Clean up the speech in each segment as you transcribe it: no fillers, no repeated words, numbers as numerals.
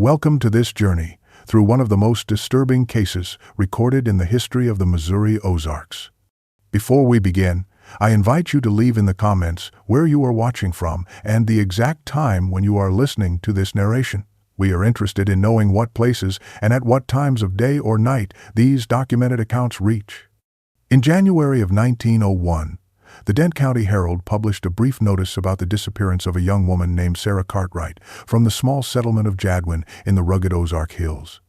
Welcome to this journey through one of the most disturbing cases recorded in the history of the Missouri Ozarks. Before we begin, I invite you to leave in the comments where you are watching from and the exact time when you are listening to this narration. We are interested in knowing what places and at what times of day or night these documented accounts reach. In January of 1901, the Dent County Herald published a brief notice about the disappearance of a young woman named Sarah Cartwright from the small settlement of Jadwin in the rugged Ozark Hills.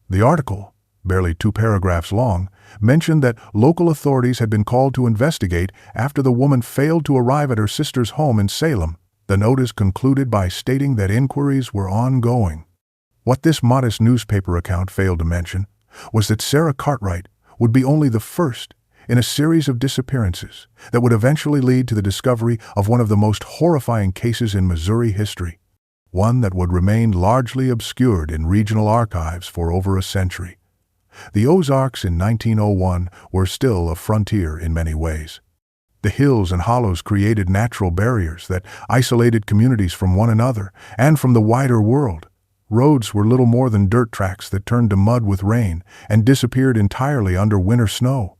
The article, barely 2 paragraphs long, mentioned that local authorities had been called to investigate after the woman failed to arrive at her sister's home in Salem. The notice concluded by stating that inquiries were ongoing. What this modest newspaper account failed to mention was that Sarah Cartwright would be only the first in a series of disappearances that would eventually lead to the discovery of one of the most horrifying cases in Missouri history, one that would remain largely obscured in regional archives for over a century. The Ozarks in 1901 were still a frontier in many ways. The hills and hollows created natural barriers that isolated communities from one another and from the wider world. Roads were little more than dirt tracks that turned to mud with rain and disappeared entirely under winter snow.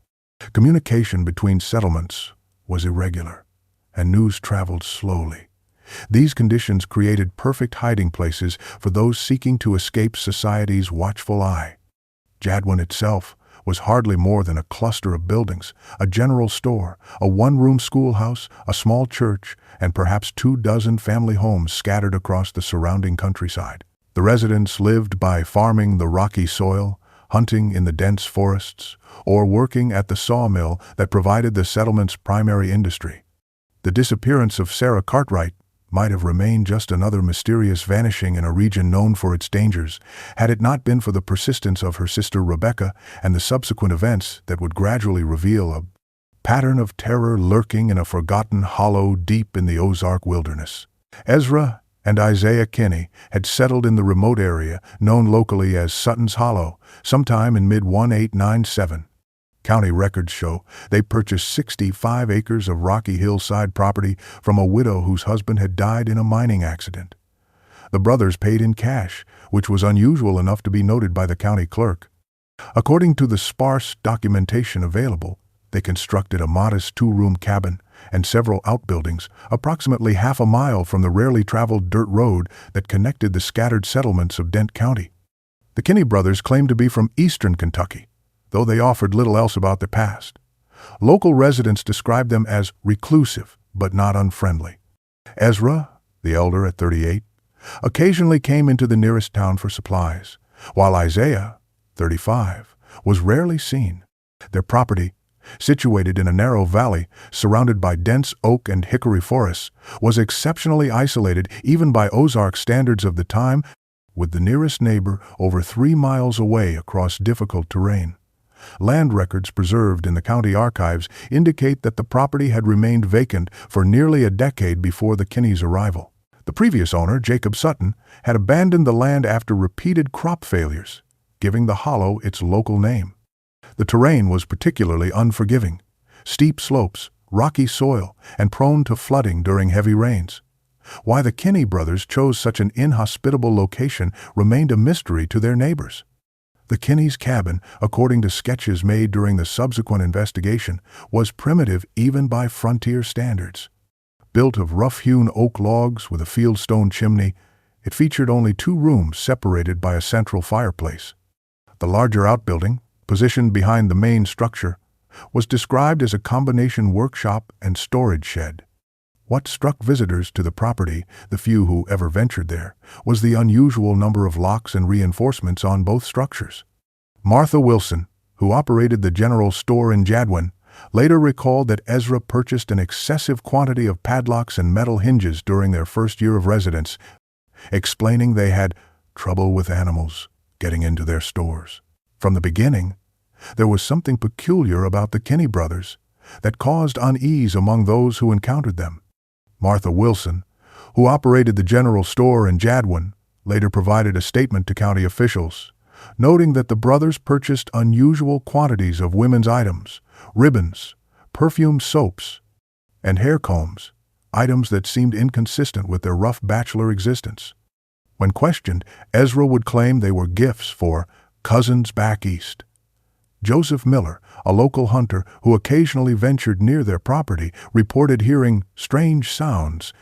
Communication between settlements was irregular, and news traveled slowly. These conditions created perfect hiding places for those seeking to escape society's watchful eye. Jadwin itself was hardly more than a cluster of buildings, a general store, a one-room schoolhouse, a small church, and perhaps 24 family homes scattered across the surrounding countryside. The residents lived by farming the rocky soil, hunting in the dense forests, or working at the sawmill that provided the settlement's primary industry. The disappearance of Sarah Cartwright might have remained just another mysterious vanishing in a region known for its dangers, had it not been for the persistence of her sister Rebecca and the subsequent events that would gradually reveal a pattern of terror lurking in a forgotten hollow deep in the Ozark wilderness. Ezra and Isaiah Kinney had settled in the remote area known locally as Sutton's Hollow sometime in mid-1897. County records show they purchased 65 acres of rocky hillside property from a widow whose husband had died in a mining accident. The brothers paid in cash, which was unusual enough to be noted by the county clerk. According to the sparse documentation available, they constructed a modest 2-room cabin and several outbuildings approximately half a mile from the rarely traveled dirt road that connected the scattered settlements of Dent County. The Kinney brothers claimed to be from eastern Kentucky, though they offered little else about their past. Local residents described them as reclusive but not unfriendly. Ezra, the elder at 38, occasionally came into the nearest town for supplies, while Isaiah, 35, was rarely seen. Their property, situated in a narrow valley surrounded by dense oak and hickory forests, was exceptionally isolated even by Ozark standards of the time, with the nearest neighbor over 3 miles away across difficult terrain. Land records preserved in the county archives indicate that the property had remained vacant for nearly a decade before the Kinneys' arrival. The previous owner, Jacob Sutton, had abandoned the land after repeated crop failures, giving the hollow its local name. The terrain was particularly unforgiving: steep slopes, rocky soil, and prone to flooding during heavy rains. Why the Kinney brothers chose such an inhospitable location remained a mystery to their neighbors. The Kinneys' cabin, according to sketches made during the subsequent investigation, was primitive even by frontier standards. Built of rough-hewn oak logs with a fieldstone chimney, it featured only 2 rooms separated by a central fireplace. The larger outbuilding, positioned behind the main structure, was described as a combination workshop and storage shed. What struck visitors to the property, the few who ever ventured there, was the unusual number of locks and reinforcements on both structures. Martha Wilson, who operated the general store in Jadwin, later recalled that Ezra purchased an excessive quantity of padlocks and metal hinges during their first year of residence, explaining they had trouble with animals getting into their stores. From the beginning, there was something peculiar about the Kinney brothers that caused unease among those who encountered them. Martha Wilson, who operated the general store in Jadwin, later provided a statement to county officials, noting that the brothers purchased unusual quantities of women's items, ribbons, perfume soaps, and hair combs, items that seemed inconsistent with their rough bachelor existence. When questioned, Ezra would claim they were gifts for cousins back east. Joseph Miller, a local hunter who occasionally ventured near their property, reported hearing strange sounds,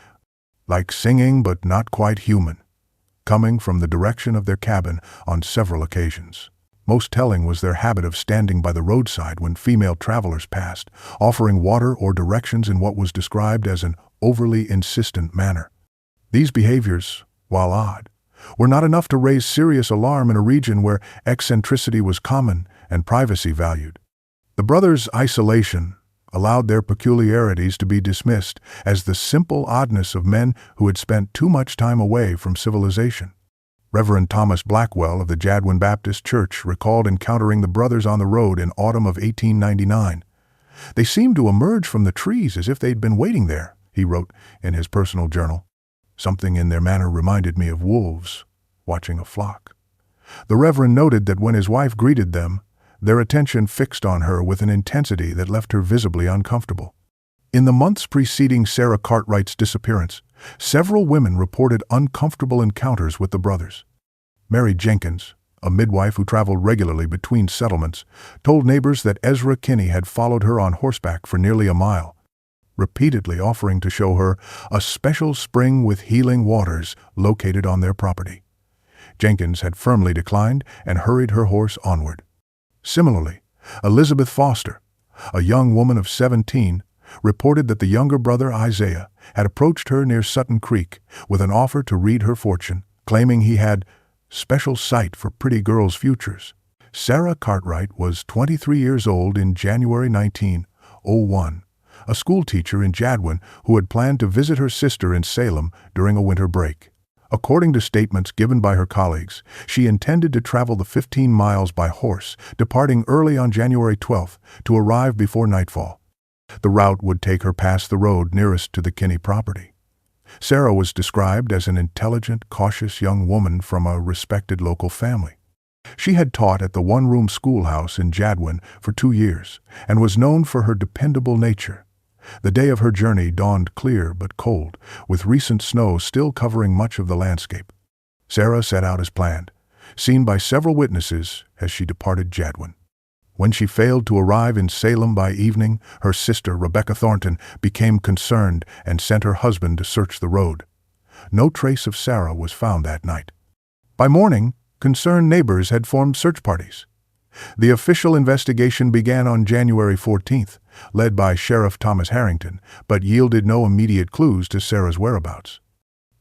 like singing but not quite human, coming from the direction of their cabin on several occasions. Most telling was their habit of standing by the roadside when female travelers passed, offering water or directions in what was described as an overly insistent manner. These behaviors, while odd, were not enough to raise serious alarm in a region where eccentricity was common and privacy valued. The brothers' isolation allowed their peculiarities to be dismissed as the simple oddness of men who had spent too much time away from civilization. Reverend Thomas Blackwell of the Jadwin Baptist Church recalled encountering the brothers on the road in autumn of 1899. "They seemed to emerge from the trees as if they'd been waiting there," he wrote in his personal journal. "Something in their manner reminded me of wolves watching a flock." The Reverend noted that when his wife greeted them, their attention fixed on her with an intensity that left her visibly uncomfortable. In the months preceding Sarah Cartwright's disappearance, several women reported uncomfortable encounters with the brothers. Mary Jenkins, a midwife who traveled regularly between settlements, told neighbors that Ezra Kinney had followed her on horseback for nearly a mile, repeatedly offering to show her a special spring with healing waters located on their property. Jenkins had firmly declined and hurried her horse onward. Similarly, Elizabeth Foster, a young woman of 17, reported that the younger brother Isaiah had approached her near Sutton Creek with an offer to read her fortune, claiming he had special sight for pretty girls' futures. Sarah Cartwright was 23 years old in January 1901, a schoolteacher in Jadwin who had planned to visit her sister in Salem during a winter break. According to statements given by her colleagues, she intended to travel the 15 miles by horse, departing early on January 12th to arrive before nightfall. The route would take her past the road nearest to the Kinney property. Sarah was described as an intelligent, cautious young woman from a respected local family. She had taught at the one-room schoolhouse in Jadwin for 2 years and was known for her dependable nature. The day of her journey dawned clear but cold, with recent snow still covering much of the landscape. Sarah set out as planned, seen by several witnesses as she departed Jadwin. When she failed to arrive in Salem by evening, her sister, Rebecca Thornton, became concerned and sent her husband to search the road. No trace of Sarah was found that night. By morning, concerned neighbors had formed search parties. The official investigation began on January 14th, led by Sheriff Thomas Harrington, but yielded no immediate clues to Sarah's whereabouts.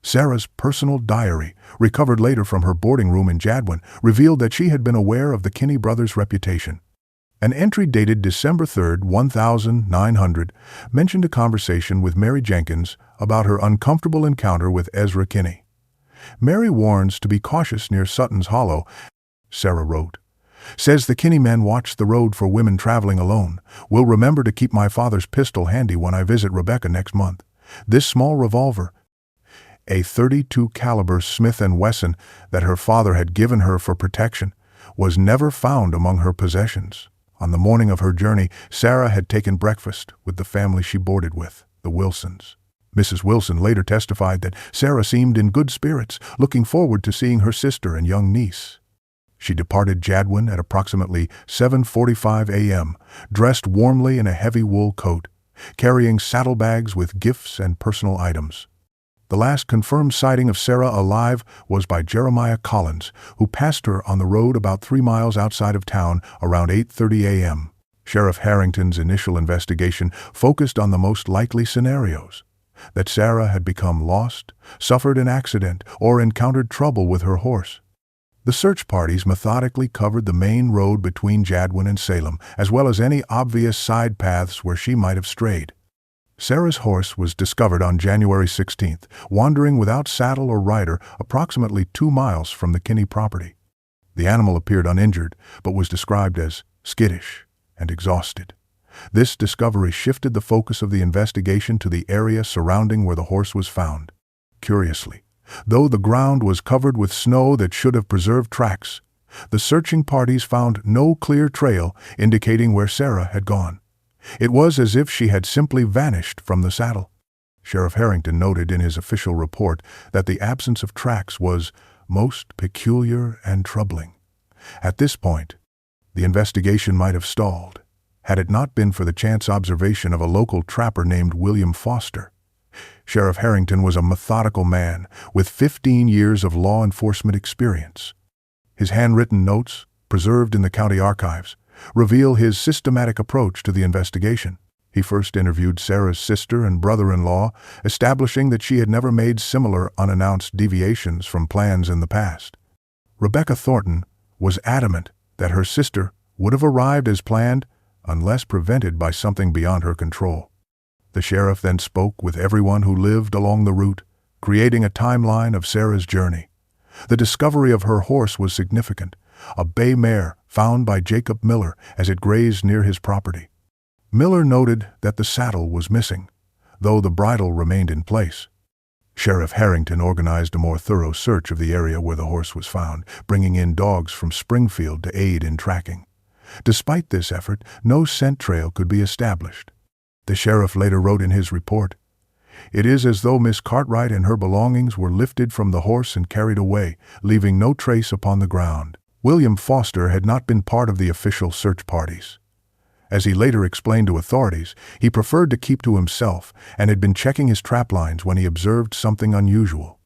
Sarah's personal diary, recovered later from her boarding room in Jadwin, revealed that she had been aware of the Kinney brothers' reputation. An entry dated December 3, 1900, mentioned a conversation with Mary Jenkins about her uncomfortable encounter with Ezra Kinney. "Mary warns to be cautious near Sutton's Hollow," Sarah wrote. "Says the Kinney men watch the road for women traveling alone. Will remember to keep my father's pistol handy when I visit Rebecca next month. This small revolver, a .32 caliber Smith & Wesson that her father had given her for protection, was never found among her possessions." On the morning of her journey, Sarah had taken breakfast with the family she boarded with, the Wilsons. Mrs. Wilson later testified that Sarah seemed in good spirits, looking forward to seeing her sister and young niece. She departed Jadwin at approximately 7:45 a.m., dressed warmly in a heavy wool coat, carrying saddlebags with gifts and personal items. The last confirmed sighting of Sarah alive was by Jeremiah Collins, who passed her on the road about 3 miles outside of town around 8:30 a.m. Sheriff Harrington's initial investigation focused on the most likely scenarios: that Sarah had become lost, suffered an accident, or encountered trouble with her horse. The search parties methodically covered the main road between Jadwin and Salem, as well as any obvious side paths where she might have strayed. Sarah's horse was discovered on January 16th, wandering without saddle or rider approximately 2 miles from the Kinney property. The animal appeared uninjured, but was described as skittish and exhausted. This discovery shifted the focus of the investigation to the area surrounding where the horse was found. Curiously, though the ground was covered with snow that should have preserved tracks, the searching parties found no clear trail indicating where Sarah had gone. It was as if she had simply vanished from the saddle. Sheriff Harrington noted in his official report that the absence of tracks was most peculiar and troubling. At this point, the investigation might have stalled, had it not been for the chance observation of a local trapper named William Foster. Sheriff Harrington was a methodical man with 15 years of law enforcement experience. His handwritten notes, preserved in the county archives, reveal his systematic approach to the investigation. He first interviewed Sarah's sister and brother-in-law, establishing that she had never made similar unannounced deviations from plans in the past. Rebecca Thornton was adamant that her sister would have arrived as planned unless prevented by something beyond her control. The sheriff then spoke with everyone who lived along the route, creating a timeline of Sarah's journey. The discovery of her horse was significant, a bay mare found by Jacob Miller as it grazed near his property. Miller noted that the saddle was missing, though the bridle remained in place. Sheriff Harrington organized a more thorough search of the area where the horse was found, bringing in dogs from Springfield to aid in tracking. Despite this effort, no scent trail could be established. The sheriff later wrote in his report, "It is as though Miss Cartwright and her belongings were lifted from the horse and carried away, leaving no trace upon the ground." William Foster had not been part of the official search parties. As he later explained to authorities, he preferred to keep to himself and had been checking his trap lines when he observed something unusual.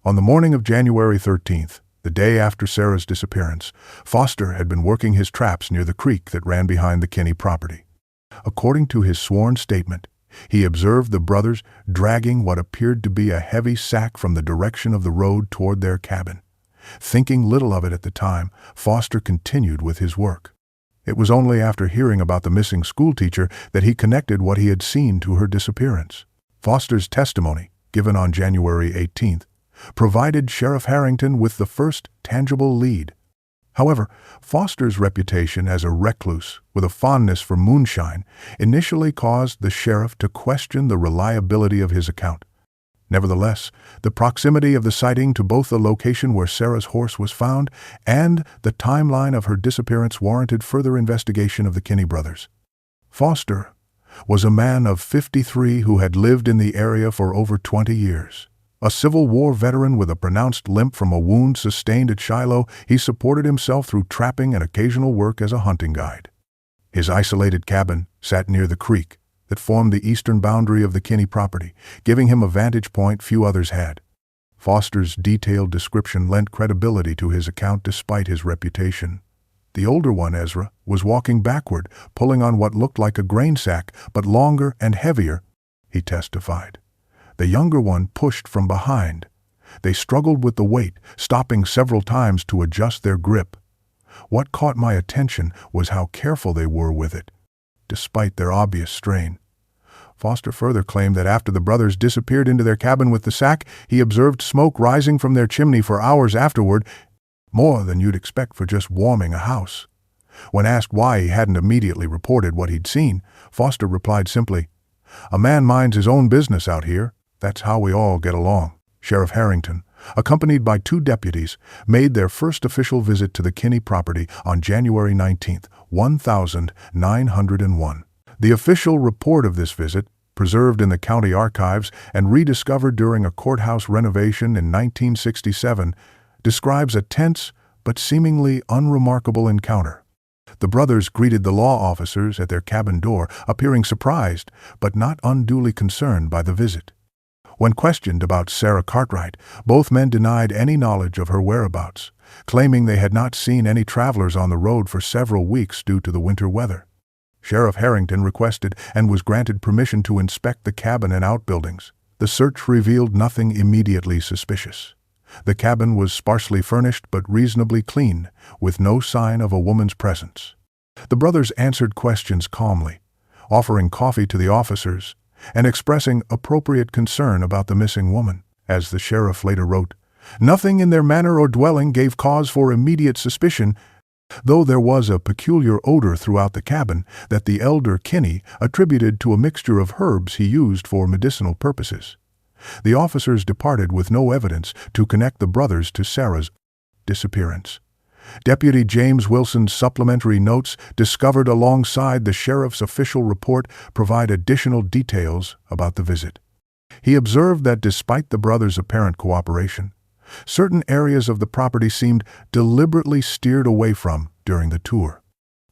On the morning of January 13th, the day after Sarah's disappearance, Foster had been working his traps near the creek that ran behind the Kinney property. According to his sworn statement, he observed the brothers dragging what appeared to be a heavy sack from the direction of the road toward their cabin. Thinking little of it at the time, Foster continued with his work. It was only after hearing about the missing schoolteacher that he connected what he had seen to her disappearance. Foster's testimony, given on January 18th, provided Sheriff Harrington with the first tangible lead. However, Foster's reputation as a recluse with a fondness for moonshine initially caused the sheriff to question the reliability of his account. Nevertheless, the proximity of the sighting to both the location where Sarah's horse was found and the timeline of her disappearance warranted further investigation of the Kinney brothers. Foster was a man of 53 who had lived in the area for over 20 years. A Civil War veteran with a pronounced limp from a wound sustained at Shiloh, he supported himself through trapping and occasional work as a hunting guide. His isolated cabin sat near the creek that formed the eastern boundary of the Kinney property, giving him a vantage point few others had. Foster's detailed description lent credibility to his account despite his reputation. The older one, Ezra, was walking backward, pulling on what looked like a grain sack, but longer and heavier, he testified. The younger one pushed from behind. They struggled with the weight, stopping several times to adjust their grip. What caught my attention was how careful they were with it, despite their obvious strain. Foster further claimed that after the brothers disappeared into their cabin with the sack, he observed smoke rising from their chimney for hours afterward, more than you'd expect for just warming a house. When asked why he hadn't immediately reported what he'd seen, Foster replied simply, "A man minds his own business out here. That's how we all get along." Sheriff Harrington, accompanied by 2 deputies, made their first official visit to the Kinney property on January 19th, 1901. The official report of this visit, preserved in the county archives and rediscovered during a courthouse renovation in 1967, describes a tense but seemingly unremarkable encounter. The brothers greeted the law officers at their cabin door, appearing surprised but not unduly concerned by the visit. When questioned about Sarah Cartwright, both men denied any knowledge of her whereabouts, claiming they had not seen any travelers on the road for several weeks due to the winter weather. Sheriff Harrington requested and was granted permission to inspect the cabin and outbuildings. The search revealed nothing immediately suspicious. The cabin was sparsely furnished but reasonably clean, with no sign of a woman's presence. The brothers answered questions calmly, offering coffee to the officers and expressing appropriate concern about the missing woman. As the sheriff later wrote, "Nothing in their manner or dwelling gave cause for immediate suspicion, though there was a peculiar odor throughout the cabin that the elder Kinney attributed to a mixture of herbs he used for medicinal purposes." The officers departed with no evidence to connect the brothers to Sarah's disappearance. Deputy James Wilson's supplementary notes, discovered alongside the sheriff's official report, provide additional details about the visit. He observed that despite the brothers' apparent cooperation, certain areas of the property seemed deliberately steered away from during the tour.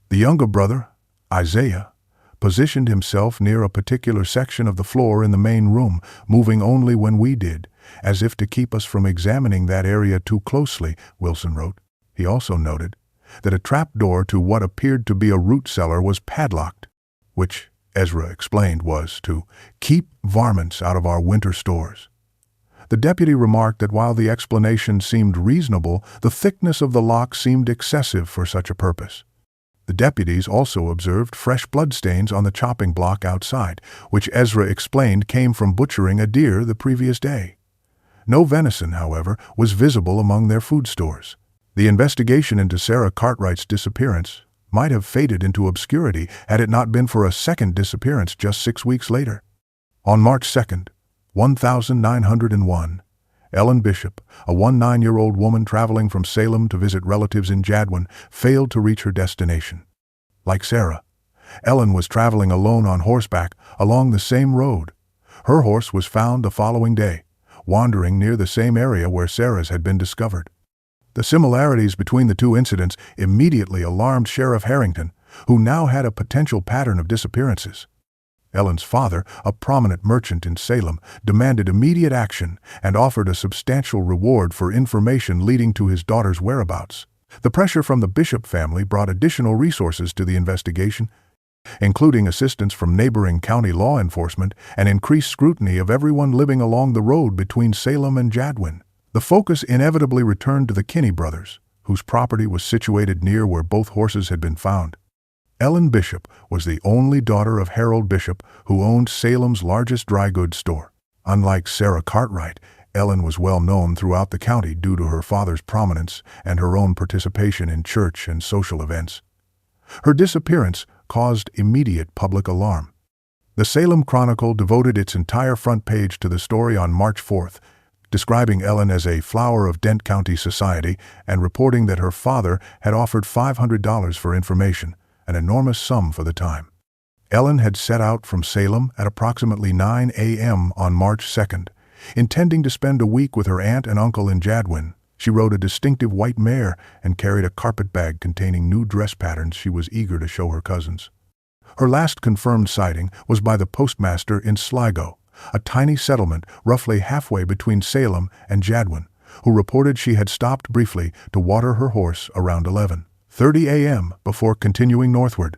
The younger brother, Isaiah, positioned himself near a particular section of the floor in the main room, moving only when we did, as if to keep us from examining that area too closely, Wilson wrote. He also noted that a trapdoor to what appeared to be a root cellar was padlocked, which, Ezra explained, was to keep varmints out of our winter stores. The deputy remarked that while the explanation seemed reasonable, the thickness of the lock seemed excessive for such a purpose. The deputies also observed fresh bloodstains on the chopping block outside, which Ezra explained came from butchering a deer the previous day. No venison, however, was visible among their food stores. The investigation into Sarah Cartwright's disappearance might have faded into obscurity had it not been for a second disappearance just 6 weeks later. On March 2nd, 1901, Ellen Bishop, a 19-year-old woman traveling from Salem to visit relatives in Jadwin, failed to reach her destination. Like Sarah, Ellen was traveling alone on horseback along the same road. Her horse was found the following day, wandering near the same area where Sarah's had been discovered. The similarities between the two incidents immediately alarmed Sheriff Harrington, who now had a potential pattern of disappearances. Ellen's father, a prominent merchant in Salem, demanded immediate action and offered a substantial reward for information leading to his daughter's whereabouts. The pressure from the Bishop family brought additional resources to the investigation, including assistance from neighboring county law enforcement and increased scrutiny of everyone living along the road between Salem and Jadwin. The focus inevitably returned to the Kinney brothers, whose property was situated near where both horses had been found. Ellen Bishop was the only daughter of Harold Bishop, who owned Salem's largest dry goods store. Unlike Sarah Cartwright, Ellen was well known throughout the county due to her father's prominence and her own participation in church and social events. Her disappearance caused immediate public alarm. The Salem Chronicle devoted its entire front page to the story on March 4th, describing Ellen as a flower of Dent County society and reporting that her father had offered $500 for information, an enormous sum for the time. Ellen had set out from Salem at approximately 9 a.m. on March 2nd, intending to spend a week with her aunt and uncle in Jadwin. She rode a distinctive white mare and carried a carpet bag containing new dress patterns she was eager to show her cousins. Her last confirmed sighting was by the postmaster in Sligo, a tiny settlement roughly halfway between Salem and Jadwin, who reported she had stopped briefly to water her horse around 11:30 a.m. before continuing northward.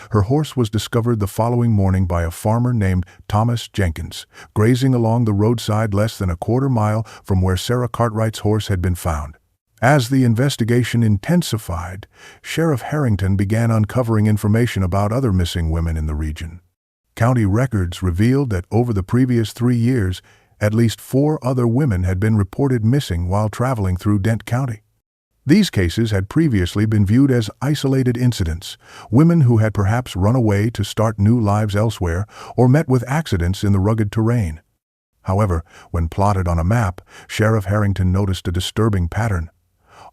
Her horse was discovered the following morning by a farmer named Thomas Jenkins, grazing along the roadside less than a quarter mile from where Sarah Cartwright's horse had been found. As the investigation intensified, Sheriff Harrington began uncovering information about other missing women in the region. County records revealed that over the previous 3 years, at least 4 other women had been reported missing while traveling through Dent County. These cases had previously been viewed as isolated incidents, women who had perhaps run away to start new lives elsewhere or met with accidents in the rugged terrain. However, when plotted on a map, Sheriff Harrington noticed a disturbing pattern.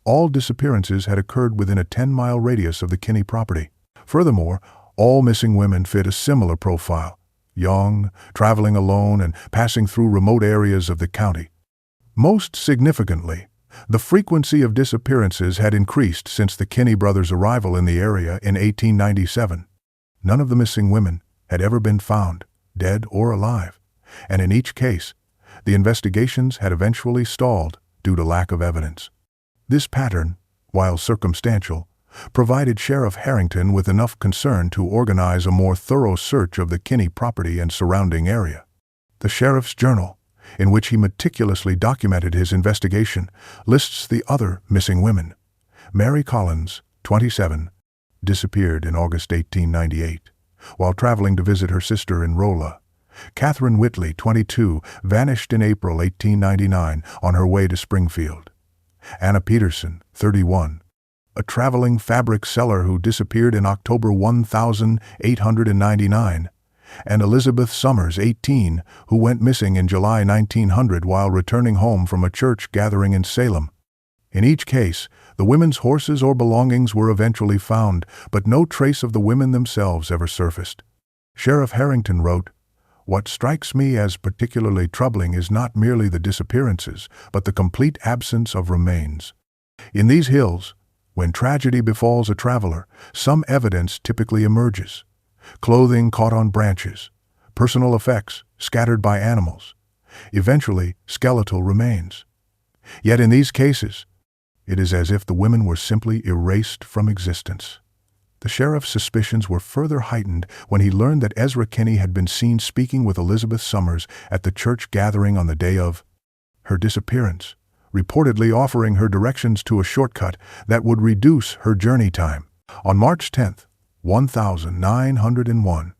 All disappearances had occurred within a 10-mile radius of the Kinney property. Furthermore, all missing women fit a similar profile: young, traveling alone, and passing through remote areas of the county. Most significantly, the frequency of disappearances had increased since the Kinney brothers' arrival in the area in 1897. None of the missing women had ever been found, dead or alive, and in each case, the investigations had eventually stalled due to lack of evidence. This pattern, while circumstantial, provided Sheriff Harrington with enough concern to organize a more thorough search of the Kinney property and surrounding area. The sheriff's journal, in which he meticulously documented his investigation, lists the other missing women. Mary Collins, 27, disappeared in August 1898, while traveling to visit her sister in Rolla. Catherine Whitley, 22, vanished in April 1899 on her way to Springfield. Anna Peterson, 31, a traveling fabric seller who disappeared in October 1899, and Elizabeth Summers, 18, who went missing in July 1900 while returning home from a church gathering in Salem. In each case, the women's horses or belongings were eventually found, but no trace of the women themselves ever surfaced. Sheriff Harrington wrote, What strikes me as particularly troubling is not merely the disappearances, but the complete absence of remains. In these hills, when tragedy befalls a traveler, some evidence typically emerges. Clothing caught on branches, personal effects scattered by animals, eventually skeletal remains. Yet in these cases, it is as if the women were simply erased from existence. The sheriff's suspicions were further heightened when he learned that Ezra Kinney had been seen speaking with Elizabeth Summers at the church gathering on the day of her disappearance, reportedly offering her directions to a shortcut that would reduce her journey time. On March 10, 1901,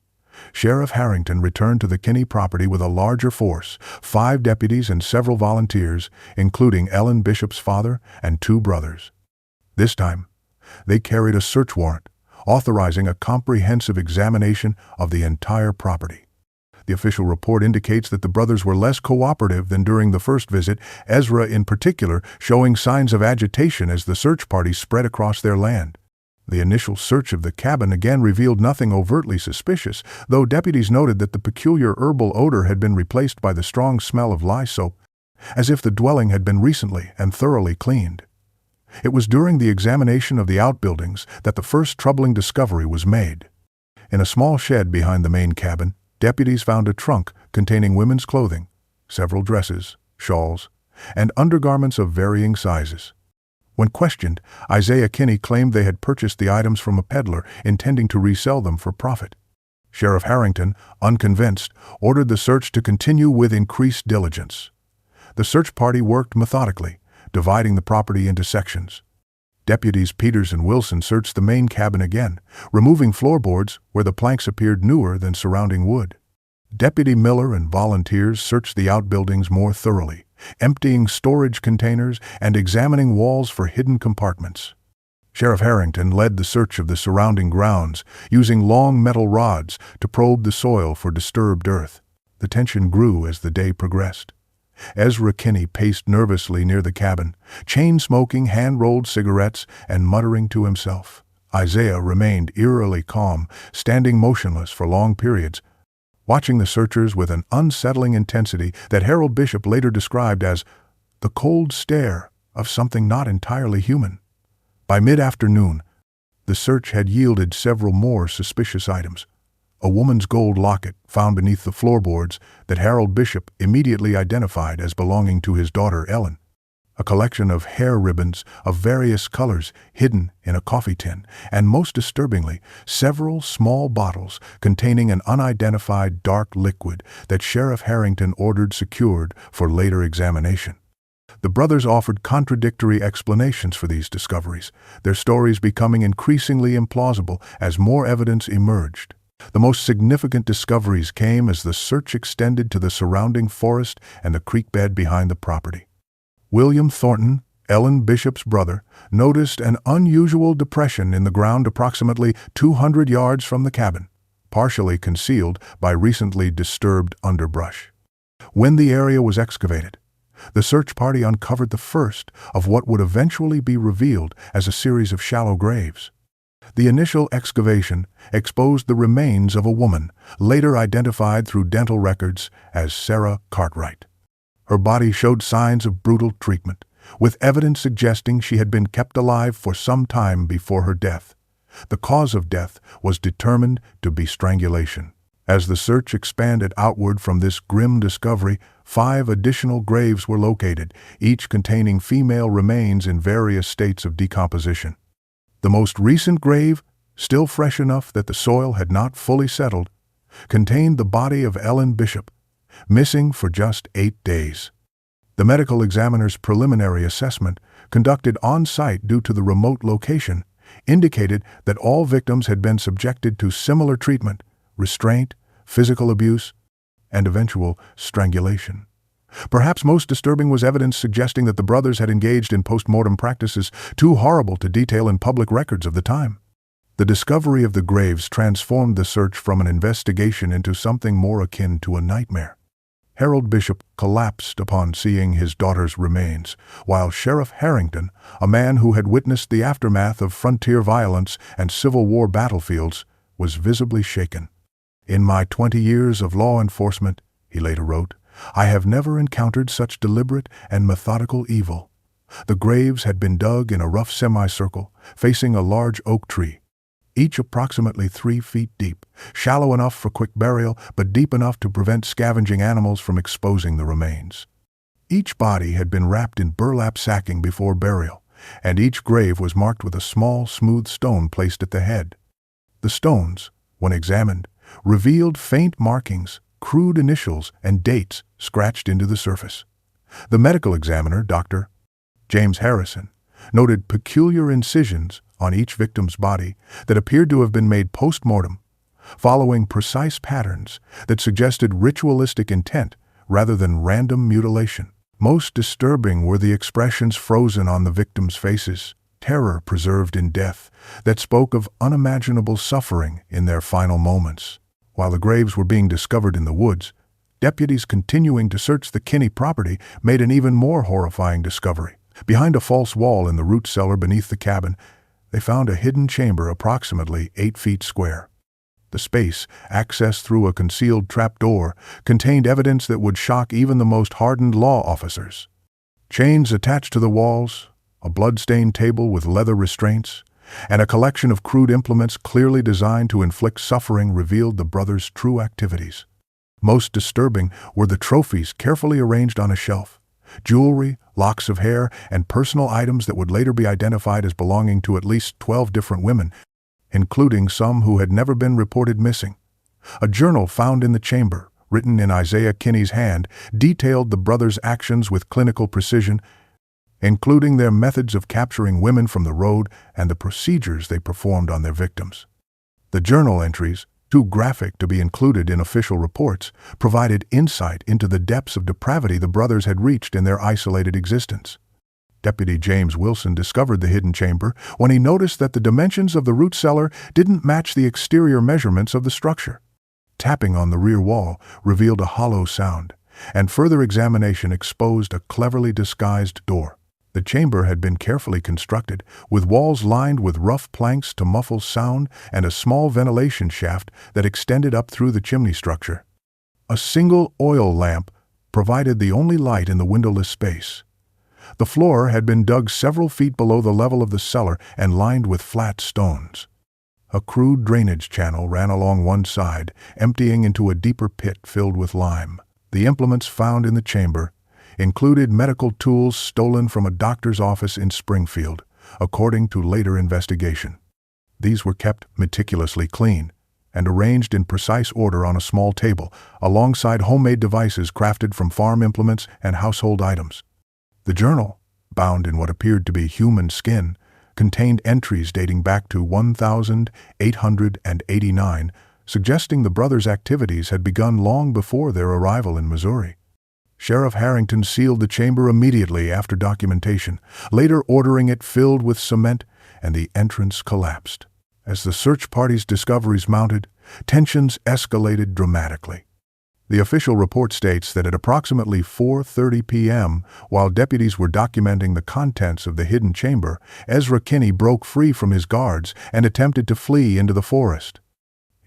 Sheriff Harrington returned to the Kinney property with a larger force, 5 deputies and several volunteers, including Ellen Bishop's father and 2 brothers. This time, they carried a search warrant, authorizing a comprehensive examination of the entire property. The official report indicates that the brothers were less cooperative than during the first visit, Ezra in particular showing signs of agitation as the search party spread across their land. The initial search of the cabin again revealed nothing overtly suspicious, though deputies noted that the peculiar herbal odor had been replaced by the strong smell of lye soap, as if the dwelling had been recently and thoroughly cleaned. It was during the examination of the outbuildings that the first troubling discovery was made. In a small shed behind the main cabin, deputies found a trunk containing women's clothing, several dresses, shawls, and undergarments of varying sizes. When questioned, Isaiah Kinney claimed they had purchased the items from a peddler intending to resell them for profit. Sheriff Harrington, unconvinced, ordered the search to continue with increased diligence. The search party worked methodically, dividing the property into sections. Deputies Peters and Wilson searched the main cabin again, removing floorboards where the planks appeared newer than surrounding wood. Deputy Miller and volunteers searched the outbuildings more thoroughly, emptying storage containers and examining walls for hidden compartments. Sheriff Harrington led the search of the surrounding grounds, using long metal rods to probe the soil for disturbed earth. The tension grew as the day progressed. Ezra Kinney paced nervously near the cabin, chain-smoking hand-rolled cigarettes and muttering to himself. Isaiah remained eerily calm, standing motionless for long periods, watching the searchers with an unsettling intensity that Harold Bishop later described as the cold stare of something not entirely human. By mid-afternoon, the search had yielded several more suspicious items. A woman's gold locket found beneath the floorboards that Harold Bishop immediately identified as belonging to his daughter Ellen. A collection of hair ribbons of various colors hidden in a coffee tin, and most disturbingly, several small bottles containing an unidentified dark liquid that Sheriff Harrington ordered secured for later examination. The brothers offered contradictory explanations for these discoveries, their stories becoming increasingly implausible as more evidence emerged. The most significant discoveries came as the search extended to the surrounding forest and the creek bed behind the property. William Thornton, Ellen Bishop's brother, noticed an unusual depression in the ground approximately 200 yards from the cabin, partially concealed by recently disturbed underbrush. When the area was excavated, the search party uncovered the first of what would eventually be revealed as a series of shallow graves. The initial excavation exposed the remains of a woman, later identified through dental records as Sarah Cartwright. Her body showed signs of brutal treatment, with evidence suggesting she had been kept alive for some time before her death. The cause of death was determined to be strangulation. As the search expanded outward from this grim discovery, 5 additional graves were located, each containing female remains in various states of decomposition. The most recent grave, still fresh enough that the soil had not fully settled, contained the body of Ellen Bishop, missing for just 8 days. The medical examiner's preliminary assessment, conducted on-site due to the remote location, indicated that all victims had been subjected to similar treatment, restraint, physical abuse, and eventual strangulation. Perhaps most disturbing was evidence suggesting that the brothers had engaged in post-mortem practices too horrible to detail in public records of the time. The discovery of the graves transformed the search from an investigation into something more akin to a nightmare. Harold Bishop collapsed upon seeing his daughter's remains, while Sheriff Harrington, a man who had witnessed the aftermath of frontier violence and Civil War battlefields, was visibly shaken. "In my 20 years of law enforcement," he later wrote, "I have never encountered such deliberate and methodical evil." The graves had been dug in a rough semicircle, facing a large oak tree, each approximately 3 feet deep, shallow enough for quick burial, but deep enough to prevent scavenging animals from exposing the remains. Each body had been wrapped in burlap sacking before burial, and each grave was marked with a small, smooth stone placed at the head. The stones, when examined, revealed faint markings, crude initials, and dates scratched into the surface. The medical examiner, Dr. James Harrison, noted peculiar incisions on each victim's body that appeared to have been made post-mortem, following precise patterns that suggested ritualistic intent rather than random mutilation. Most disturbing were the expressions frozen on the victims' faces, terror preserved in death, that spoke of unimaginable suffering in their final moments. While the graves were being discovered in the woods, deputies continuing to search the Kinney property made an even more horrifying discovery. Behind a false wall in the root cellar beneath the cabin, they found a hidden chamber approximately 8 feet square. The space, accessed through a concealed trapdoor, contained evidence that would shock even the most hardened law officers. Chains attached to the walls, a blood-stained table with leather restraints, and a collection of crude implements clearly designed to inflict suffering revealed the brothers' true activities. Most disturbing were the trophies carefully arranged on a shelf. Jewelry, locks of hair, and personal items that would later be identified as belonging to at least 12 different women, including some who had never been reported missing. A journal found in the chamber, written in Isaiah Kinney's hand, detailed the brothers' actions with clinical precision, including their methods of capturing women from the road and the procedures they performed on their victims. The journal entries, too graphic to be included in official reports, provided insight into the depths of depravity the brothers had reached in their isolated existence. Deputy James Wilson discovered the hidden chamber when he noticed that the dimensions of the root cellar didn't match the exterior measurements of the structure. Tapping on the rear wall revealed a hollow sound, and further examination exposed a cleverly disguised door. The chamber had been carefully constructed, with walls lined with rough planks to muffle sound and a small ventilation shaft that extended up through the chimney structure. A single oil lamp provided the only light in the windowless space. The floor had been dug several feet below the level of the cellar and lined with flat stones. A crude drainage channel ran along one side, emptying into a deeper pit filled with lime. The implements found in the chamber included medical tools stolen from a doctor's office in Springfield, according to later investigation. These were kept meticulously clean and arranged in precise order on a small table, alongside homemade devices crafted from farm implements and household items. The journal, bound in what appeared to be human skin, contained entries dating back to 1889, suggesting the brothers' activities had begun long before their arrival in Missouri. Sheriff Harrington sealed the chamber immediately after documentation, later ordering it filled with cement, and the entrance collapsed. As the search party's discoveries mounted, tensions escalated dramatically. The official report states that at approximately 4:30 p.m., while deputies were documenting the contents of the hidden chamber, Ezra Kinney broke free from his guards and attempted to flee into the forest.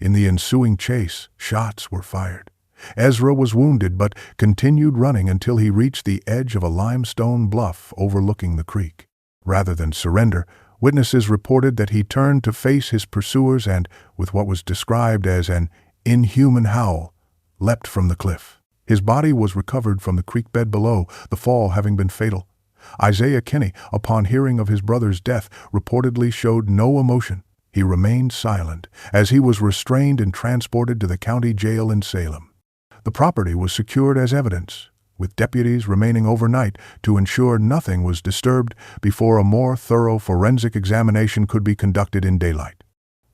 In the ensuing chase, shots were fired. Ezra was wounded but continued running until he reached the edge of a limestone bluff overlooking the creek. Rather than surrender, witnesses reported that he turned to face his pursuers and, with what was described as an inhuman howl, leapt from the cliff. His body was recovered from the creek bed below, the fall having been fatal. Isaiah Kinney, upon hearing of his brother's death, reportedly showed no emotion. He remained silent as he was restrained and transported to the county jail in Salem. The property was secured as evidence, with deputies remaining overnight to ensure nothing was disturbed before a more thorough forensic examination could be conducted in daylight.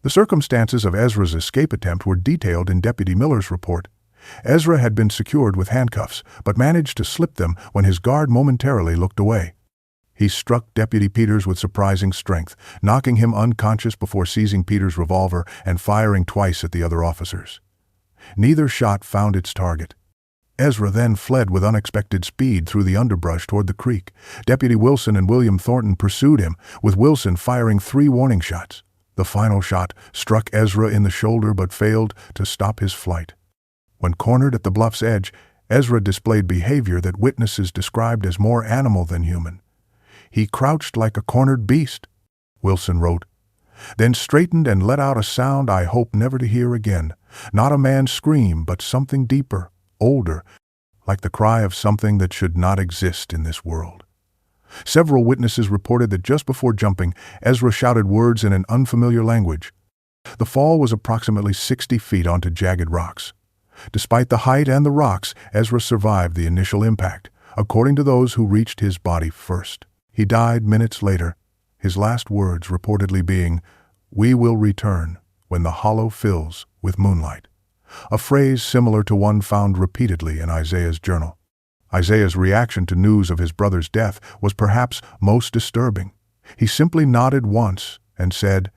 The circumstances of Ezra's escape attempt were detailed in Deputy Miller's report. Ezra had been secured with handcuffs, but managed to slip them when his guard momentarily looked away. He struck Deputy Peters with surprising strength, knocking him unconscious before seizing Peters' revolver and firing twice at the other officers. Neither shot found its target. Ezra then fled with unexpected speed through the underbrush toward the creek. Deputy Wilson and William Thornton pursued him, with Wilson firing 3 warning shots. The final shot struck Ezra in the shoulder but failed to stop his flight. When cornered at the bluff's edge, Ezra displayed behavior that witnesses described as more animal than human. He crouched like a cornered beast, Wilson wrote, then straightened and let out a sound I hope never to hear again. Not a man's scream, but something deeper, older, like the cry of something that should not exist in this world. Several witnesses reported that just before jumping, Ezra shouted words in an unfamiliar language. The fall was approximately 60 feet onto jagged rocks. Despite the height and the rocks, Ezra survived the initial impact, according to those who reached his body first. He died minutes later, his last words reportedly being, "We will return when the hollow fills with moonlight," a phrase similar to one found repeatedly in Isaiah's journal. Isaiah's reaction to news of his brother's death was perhaps most disturbing. He simply nodded once and said,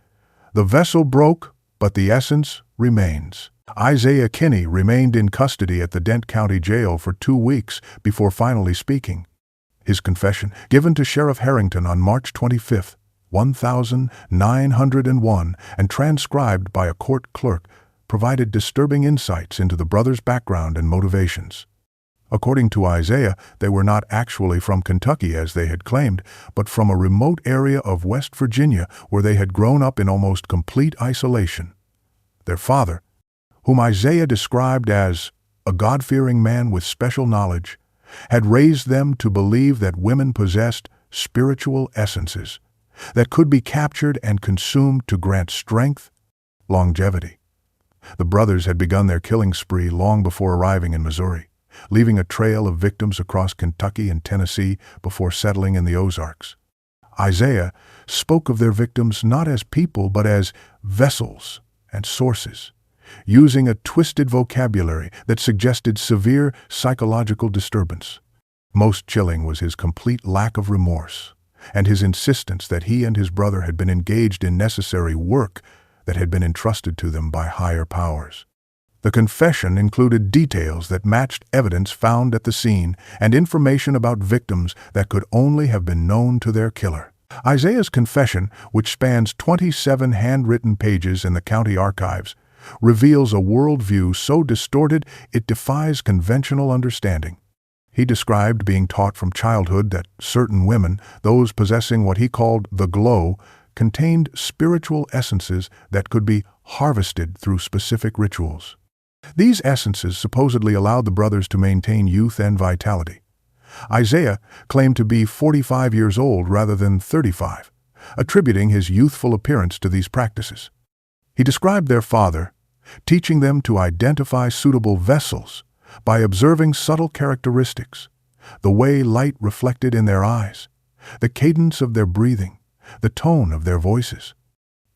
"The vessel broke, but the essence remains." Isaiah Kinney remained in custody at the Dent County Jail for 2 weeks before finally speaking. His confession, given to Sheriff Harrington on March 25, 1901, and transcribed by a court clerk, provided disturbing insights into the brothers' background and motivations. According to Isaiah, they were not actually from Kentucky as they had claimed, but from a remote area of West Virginia where they had grown up in almost complete isolation. Their father, whom Isaiah described as a God-fearing man with special knowledge, had raised them to believe that women possessed spiritual essences that could be captured and consumed to grant strength, longevity. The brothers had begun their killing spree long before arriving in Missouri, leaving a trail of victims across Kentucky and Tennessee before settling in the Ozarks. Isaiah spoke of their victims not as people but as vessels and sources, using a twisted vocabulary that suggested severe psychological disturbance. Most chilling was his complete lack of remorse, and his insistence that he and his brother had been engaged in necessary work that had been entrusted to them by higher powers. The confession included details that matched evidence found at the scene and information about victims that could only have been known to their killer. Isaiah's confession, which spans 27 handwritten pages in the county archives, reveals a worldview so distorted it defies conventional understanding. He described being taught from childhood that certain women, those possessing what he called the glow, contained spiritual essences that could be harvested through specific rituals. These essences supposedly allowed the brothers to maintain youth and vitality. Isaiah claimed to be 45 years old rather than 35, attributing his youthful appearance to these practices. He described their father, teaching them to identify suitable vessels by observing subtle characteristics, the way light reflected in their eyes, the cadence of their breathing, the tone of their voices.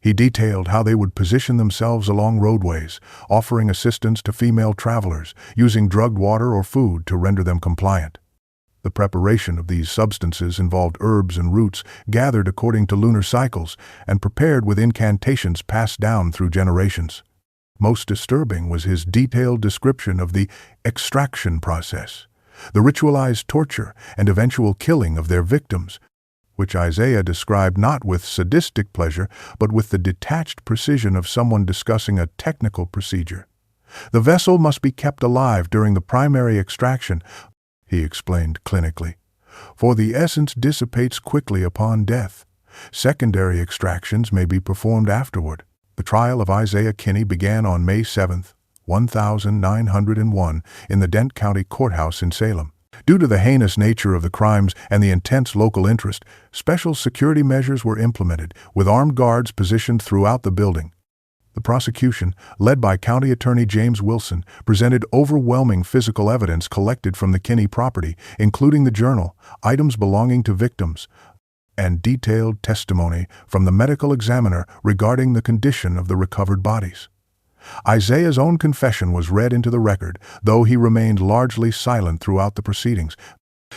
He detailed how they would position themselves along roadways, offering assistance to female travelers, using drugged water or food to render them compliant. The preparation of these substances involved herbs and roots gathered according to lunar cycles and prepared with incantations passed down through generations. Most disturbing was his detailed description of the extraction process, the ritualized torture and eventual killing of their victims, which Isaiah described not with sadistic pleasure, but with the detached precision of someone discussing a technical procedure. The vessel must be kept alive during the primary extraction, he explained clinically, for the essence dissipates quickly upon death. Secondary extractions may be performed afterward. The trial of Isaiah Kinney began on May 7, 1901, in the Dent County Courthouse in Salem. Due to the heinous nature of the crimes and the intense local interest, special security measures were implemented, with armed guards positioned throughout the building. The prosecution, led by County Attorney James Wilson, presented overwhelming physical evidence collected from the Kinney property, including the journal, items belonging to victims, and detailed testimony from the medical examiner regarding the condition of the recovered bodies. Isaiah's own confession was read into the record, though he remained largely silent throughout the proceedings,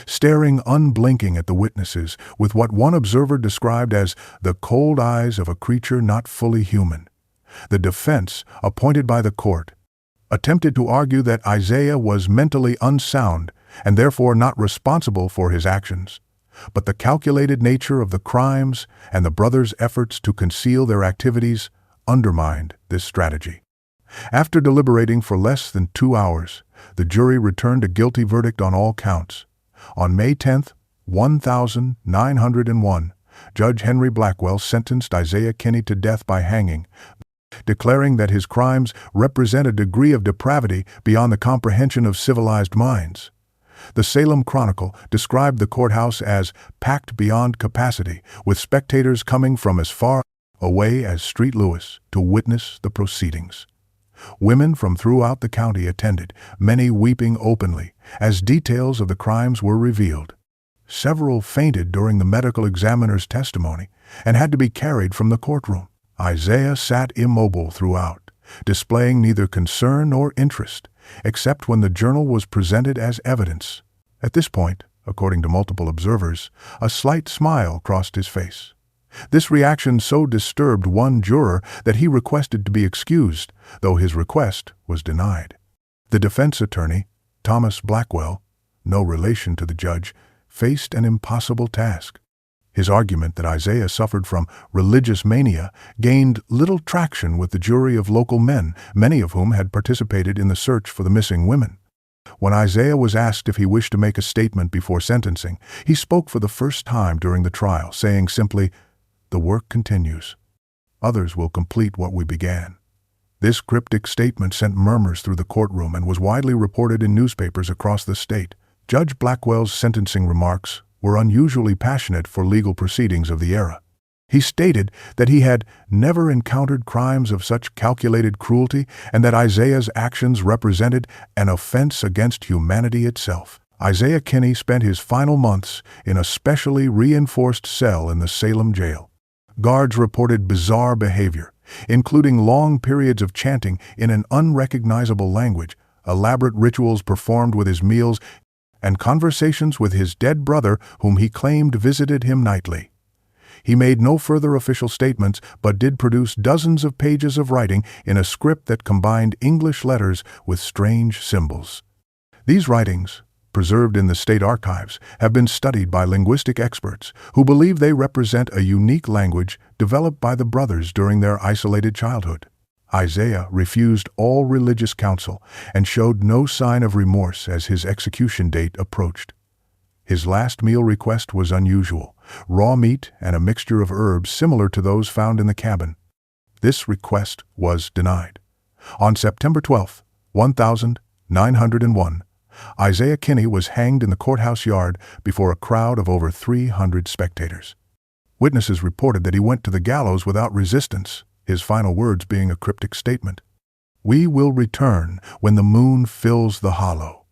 staring unblinking at the witnesses with what one observer described as the cold eyes of a creature not fully human. The defense, appointed by the court, attempted to argue that Isaiah was mentally unsound and therefore not responsible for his actions. but the calculated nature of the crimes and the brothers' efforts to conceal their activities undermined this strategy. After deliberating for less than 2 hours, the jury returned a guilty verdict on all counts. On May 10, 1901, Judge Henry Blackwell sentenced Isaiah Kinney to death by hanging, declaring that his crimes represent a degree of depravity beyond the comprehension of civilized minds. The Salem Chronicle described the courthouse as packed beyond capacity, with spectators coming from as far away as St. Louis to witness the proceedings. Women from throughout the county attended, many weeping openly, as details of the crimes were revealed. Several fainted during the medical examiner's testimony and had to be carried from the courtroom. Isaiah sat immobile throughout, displaying neither concern nor interest, except when the journal was presented as evidence. At this point, according to multiple observers, a slight smile crossed his face. This reaction so disturbed one juror that he requested to be excused, though his request was denied. The defense attorney, Thomas Blackwell, no relation to the judge, faced an impossible task. His argument that Isaiah suffered from religious mania gained little traction with the jury of local men, many of whom had participated in the search for the missing women. When Isaiah was asked if he wished to make a statement before sentencing, he spoke for the first time during the trial, saying simply, "The work continues. Others will complete what we began." This cryptic statement sent murmurs through the courtroom and was widely reported in newspapers across the state. Judge Blackwell's sentencing remarks were unusually passionate for legal proceedings of the era. He stated that he had never encountered crimes of such calculated cruelty and that Isaiah's actions represented an offense against humanity itself. Isaiah Kinney spent his final months in a specially reinforced cell in the Salem jail. Guards reported bizarre behavior, including long periods of chanting in an unrecognizable language, elaborate rituals performed with his meals, and conversations with his dead brother whom he claimed visited him nightly. He made no further official statements but did produce dozens of pages of writing in a script that combined English letters with strange symbols. These writings, preserved in the state archives, have been studied by linguistic experts who believe they represent a unique language developed by the brothers during their isolated childhood. Isaiah refused all religious counsel and showed no sign of remorse as his execution date approached. His last meal request was unusual: raw meat and a mixture of herbs similar to those found in the cabin. This request was denied. On September 12, 1901, Isaiah Kinney was hanged in the courthouse yard before a crowd of over 300 spectators. Witnesses reported that he went to the gallows without resistance, his final words being a cryptic statement. "We will return when the moon fills the hollow."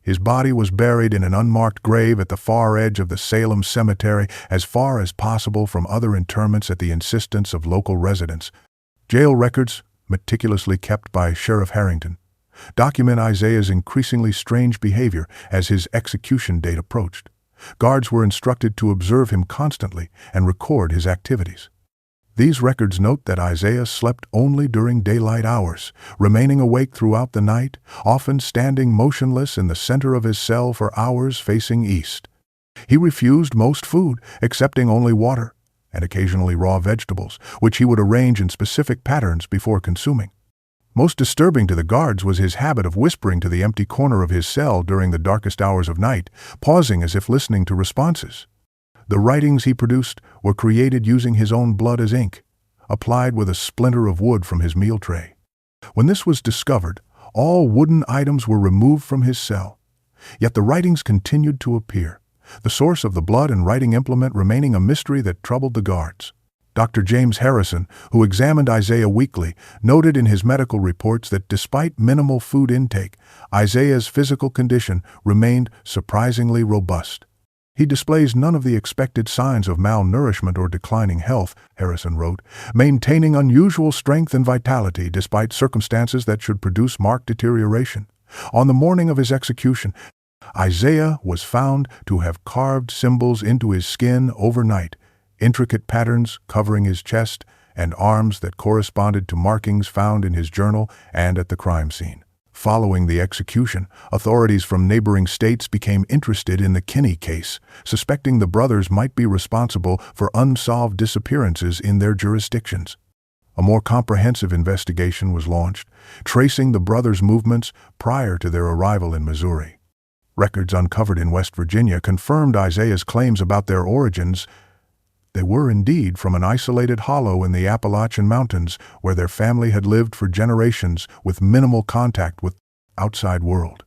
His body was buried in an unmarked grave at the far edge of the Salem cemetery, as far as possible from other interments at the insistence of local residents. Jail records, meticulously kept by Sheriff Harrington, document Isaiah's increasingly strange behavior as his execution date approached. Guards were instructed to observe him constantly and record his activities. These records note that Isaiah slept only during daylight hours, remaining awake throughout the night, often standing motionless in the center of his cell for hours facing east. He refused most food, accepting only water and occasionally raw vegetables, which he would arrange in specific patterns before consuming. Most disturbing to the guards was his habit of whispering to the empty corner of his cell during the darkest hours of night, pausing as if listening to responses. The writings he produced were created using his own blood as ink, applied with a splinter of wood from his meal tray. When this was discovered, all wooden items were removed from his cell. Yet the writings continued to appear, the source of the blood and writing implement remaining a mystery that troubled the guards. Dr. James Harrison, who examined Isaiah weekly, noted in his medical reports that despite minimal food intake, Isaiah's physical condition remained surprisingly robust. "He displays none of the expected signs of malnourishment or declining health," Harrison wrote, "maintaining unusual strength and vitality despite circumstances that should produce marked deterioration." On the morning of his execution, Isaiah was found to have carved symbols into his skin overnight, intricate patterns covering his chest and arms that corresponded to markings found in his journal and at the crime scene. Following the execution, authorities from neighboring states became interested in the Kinney case, suspecting the brothers might be responsible for unsolved disappearances in their jurisdictions. A more comprehensive investigation was launched, tracing the brothers' movements prior to their arrival in Missouri. Records uncovered in West Virginia confirmed Isaiah's claims about their origins. They were indeed from an isolated hollow in the Appalachian Mountains where their family had lived for generations with minimal contact with the outside world.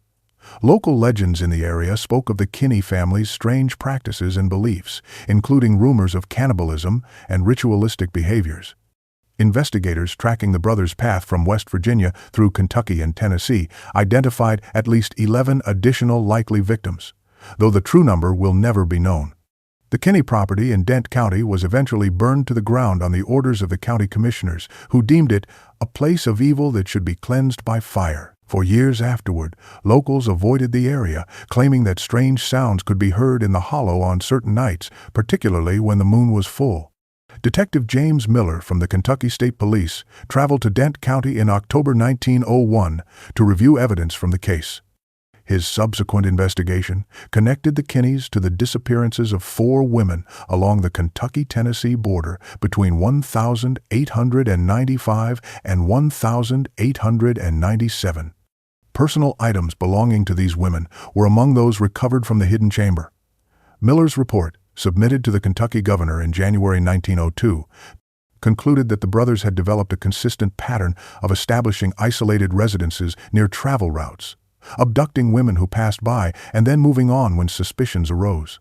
Local legends in the area spoke of the Kinney family's strange practices and beliefs, including rumors of cannibalism and ritualistic behaviors. Investigators tracking the brothers' path from West Virginia through Kentucky and Tennessee identified at least 11 additional likely victims, though the true number will never be known. The Kinney property in Dent County was eventually burned to the ground on the orders of the county commissioners, who deemed it a place of evil that should be cleansed by fire. For years afterward, locals avoided the area, claiming that strange sounds could be heard in the hollow on certain nights, particularly when the moon was full. Detective James Miller from the Kentucky State Police traveled to Dent County in October 1901 to review evidence from the case. His subsequent investigation connected the Kinneys to the disappearances of 4 women along the Kentucky-Tennessee border between 1895 and 1897. Personal items belonging to these women were among those recovered from the hidden chamber. Miller's report, submitted to the Kentucky governor in January 1902, concluded that the brothers had developed a consistent pattern of establishing isolated residences near travel routes, abducting women who passed by and then moving on when suspicions arose.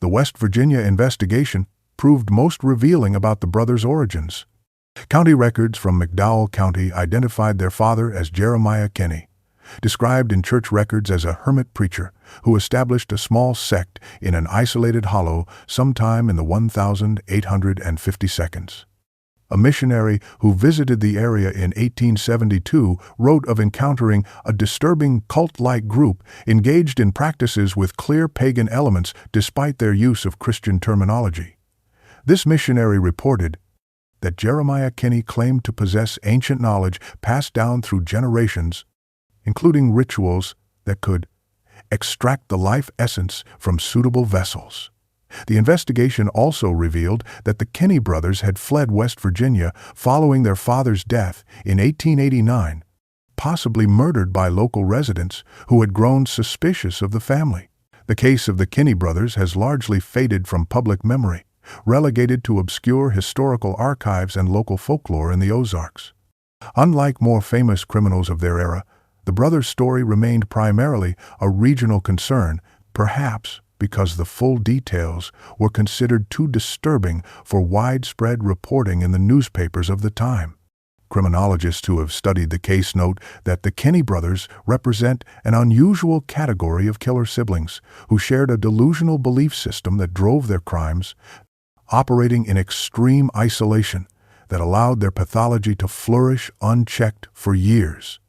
The West Virginia investigation proved most revealing about the brothers' origins. County records from McDowell County identified their father as Jeremiah Kinney, described in church records as a hermit preacher who established a small sect in an isolated hollow sometime in the 1852. A missionary who visited the area in 1872 wrote of encountering a disturbing cult-like group engaged in practices with clear pagan elements despite their use of Christian terminology. This missionary reported that Jeremiah Kinney claimed to possess ancient knowledge passed down through generations, including rituals that could extract the life essence from suitable vessels. The investigation also revealed that the Kinney brothers had fled West Virginia following their father's death in 1889, possibly murdered by local residents who had grown suspicious of the family. The case of the Kinney brothers has largely faded from public memory, relegated to obscure historical archives and local folklore in the Ozarks. Unlike more famous criminals of their era, the brothers' story remained primarily a regional concern, perhaps because the full details were considered too disturbing for widespread reporting in the newspapers of the time. Criminologists who have studied the case note that the Kinney brothers represent an unusual category of killer siblings who shared a delusional belief system that drove their crimes, operating in extreme isolation that allowed their pathology to flourish unchecked for years.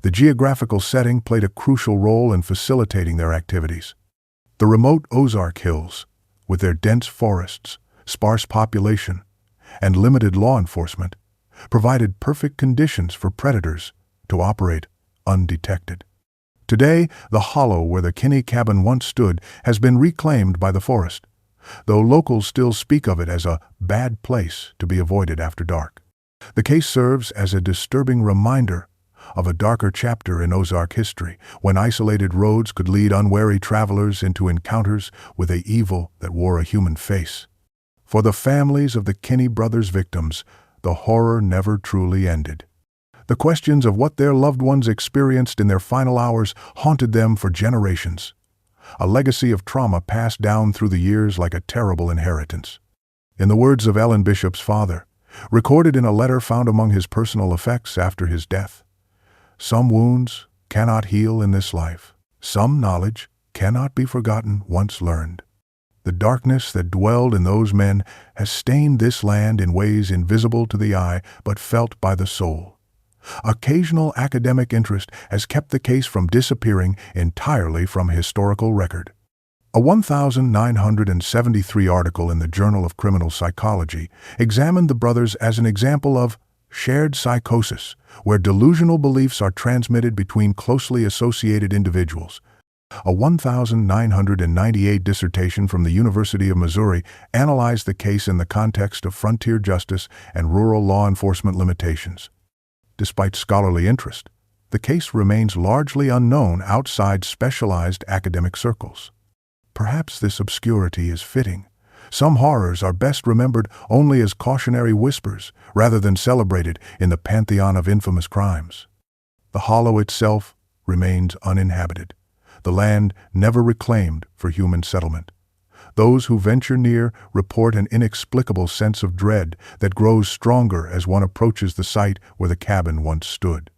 The geographical setting played a crucial role in facilitating their activities. The remote Ozark Hills, with their dense forests, sparse population, and limited law enforcement, provided perfect conditions for predators to operate undetected. Today, the hollow where the Kinney cabin once stood has been reclaimed by the forest, though locals still speak of it as a bad place to be avoided after dark. The case serves as a disturbing reminder of a darker chapter in Ozark history, when isolated roads could lead unwary travelers into encounters with an evil that wore a human face. For the families of the Kinney brothers' victims, the horror never truly ended. The questions of what their loved ones experienced in their final hours haunted them for generations, a legacy of trauma passed down through the years like a terrible inheritance. In the words of Ellen Bishop's father, recorded in a letter found among his personal effects after his death, "Some wounds cannot heal in this life. Some knowledge cannot be forgotten once learned. The darkness that dwelled in those men has stained this land in ways invisible to the eye but felt by the soul. Occasional academic interest has kept the case from disappearing entirely from historical record." A 1973 article in the Journal of Criminal Psychology examined the brothers as an example of Shared psychosis, where delusional beliefs are transmitted between closely associated individuals. A 1998 dissertation from the University of Missouri analyzed the case in the context of frontier justice and rural law enforcement limitations. Despite scholarly interest, the case remains largely unknown outside specialized academic circles. Perhaps this obscurity is fitting. Some horrors are best remembered only as cautionary whispers rather than celebrated in the pantheon of infamous crimes. The hollow itself remains uninhabited, the land never reclaimed for human settlement. Those who venture near report an inexplicable sense of dread that grows stronger as one approaches the site where the cabin once stood.